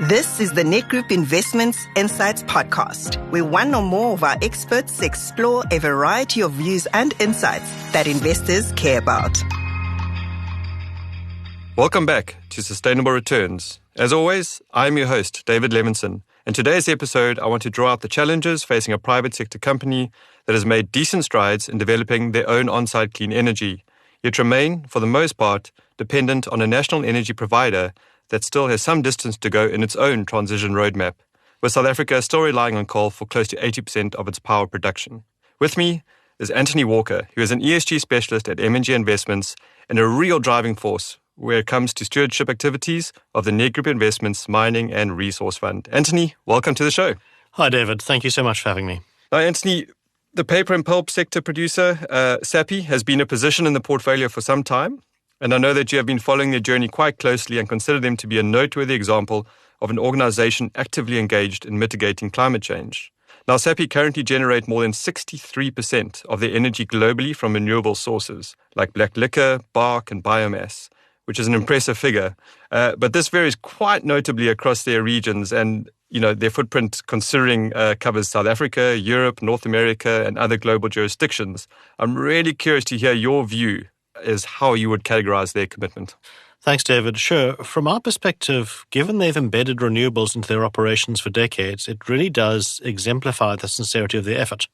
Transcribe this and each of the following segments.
This is the Net Group Investments Insights Podcast, where one or more of our experts explore a variety of views and insights that investors care about. Welcome back to Sustainable Returns. As always, I'm your host, David Levinson. In today's episode, I want to draw out the challenges facing a private sector company that has made decent strides in developing their own on-site clean energy, yet remain, for the most part, dependent on a national energy provider that still has some distance to go in its own transition roadmap, with South Africa still relying on coal for close to 80% of its power production. With me is Anthony Walker, who is an ESG specialist at M&G Investments and a real driving force where it comes to stewardship activities of the Net Group Investments Mining and Resource Fund. Anthony, welcome to the show. Hi, David. Thank you so much for having me. Now, Anthony, the paper and pulp sector producer, SAPI, has been a position in the portfolio for some time. And I know that you have been following their journey quite closely and consider them to be a noteworthy example of an organization actively engaged in mitigating climate change. Now, SAPI currently generate more than 63% of their energy globally from renewable sources, like black liquor, bark, and biomass, which is an impressive figure. But this varies quite notably across their regions and, their footprint considering covers South Africa, Europe, North America, and other global jurisdictions. I'm really curious to hear your view is how you would categorize their commitment. Thanks, David. Sure. From our perspective, given they've embedded renewables into their operations for decades, it really does exemplify the sincerity of their effort.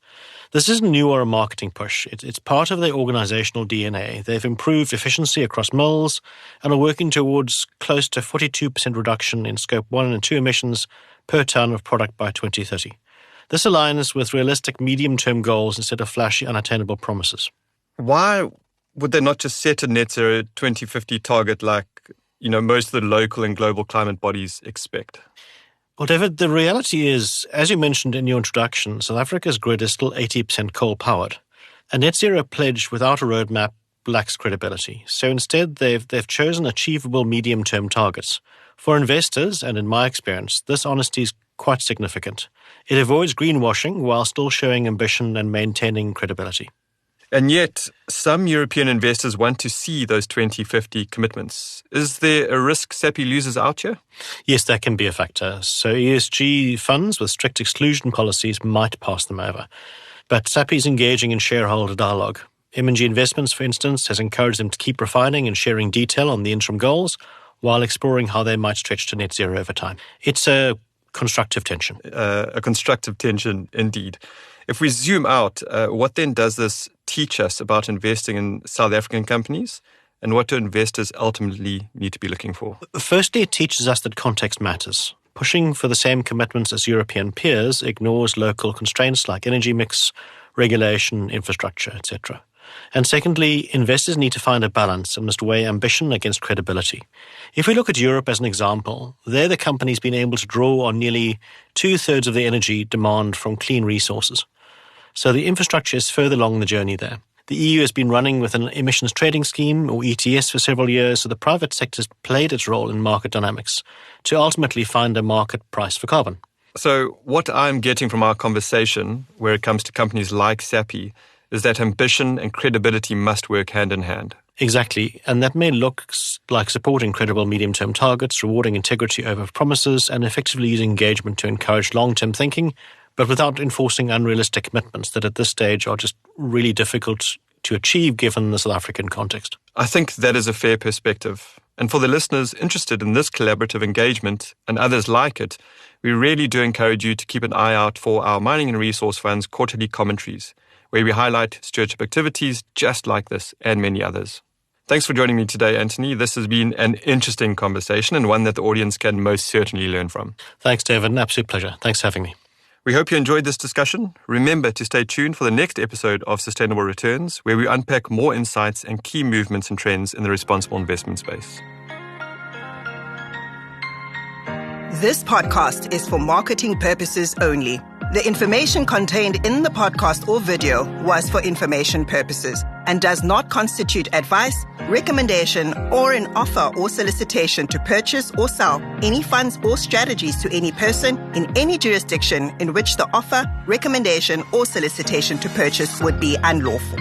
This isn't new or a marketing push. It's part of their organizational DNA. They've improved efficiency across mills and are working towards close to 42% reduction in Scope 1 and 2 emissions per ton of product by 2030. This aligns with realistic medium-term goals instead of flashy, unattainable promises. Why would they not just set a net zero 2050 target like, most of the local and global climate bodies expect? Well, David, the reality is, as you mentioned in your introduction, South Africa's grid is still 80% coal-powered. A net zero pledge without a roadmap lacks credibility. So instead, they've chosen achievable medium-term targets. For investors, and in my experience, this honesty is quite significant. It avoids greenwashing while still showing ambition and maintaining credibility. And yet, some European investors want to see those 2050 commitments. Is there a risk SAPI loses out here? Yes, that can be a factor. So ESG funds with strict exclusion policies might pass them over. But SAPI is engaging in shareholder dialogue. M&G Investments, for instance, has encouraged them to keep refining and sharing detail on the interim goals while exploring how they might stretch to net zero over time. It's a constructive tension. A constructive tension, indeed. If we zoom out, what then does this teach us about investing in South African companies, and what do investors ultimately need to be looking for? Firstly, it teaches us that context matters. Pushing for the same commitments as European peers ignores local constraints like energy mix, regulation, infrastructure, etc. And secondly, investors need to find a balance and must weigh ambition against credibility. If we look at Europe as an example, there the company's been able to draw on nearly 2/3 of the energy demand from clean resources. So the infrastructure is further along the journey there. The EU has been running with an emissions trading scheme, or ETS, for several years, so the private sector has played its role in market dynamics to ultimately find a market price for carbon. So what I'm getting from our conversation, where it comes to companies like SAPI, is that ambition and credibility must work hand in hand. Exactly, and that may look like supporting credible medium-term targets, rewarding integrity over promises, and effectively using engagement to encourage long-term thinking, but without enforcing unrealistic commitments that at this stage are just really difficult to achieve given the South African context. I think that is a fair perspective. And for the listeners interested in this collaborative engagement and others like it, we really do encourage you to keep an eye out for our Mining and Resource Fund's quarterly commentaries, where we highlight stewardship activities just like this and many others. Thanks for joining me today, Anthony. This has been an interesting conversation and one that the audience can most certainly learn from. Thanks, David. An absolute pleasure. Thanks for having me. We hope you enjoyed this discussion. Remember to stay tuned for the next episode of Sustainable Returns, where we unpack more insights and key movements and trends in the responsible investment space. This podcast is for marketing purposes only. The information contained in the podcast or video was for information purposes and does not constitute advice, recommendation, or an offer or solicitation to purchase or sell any funds or strategies to any person in any jurisdiction in which the offer, recommendation, or solicitation to purchase would be unlawful.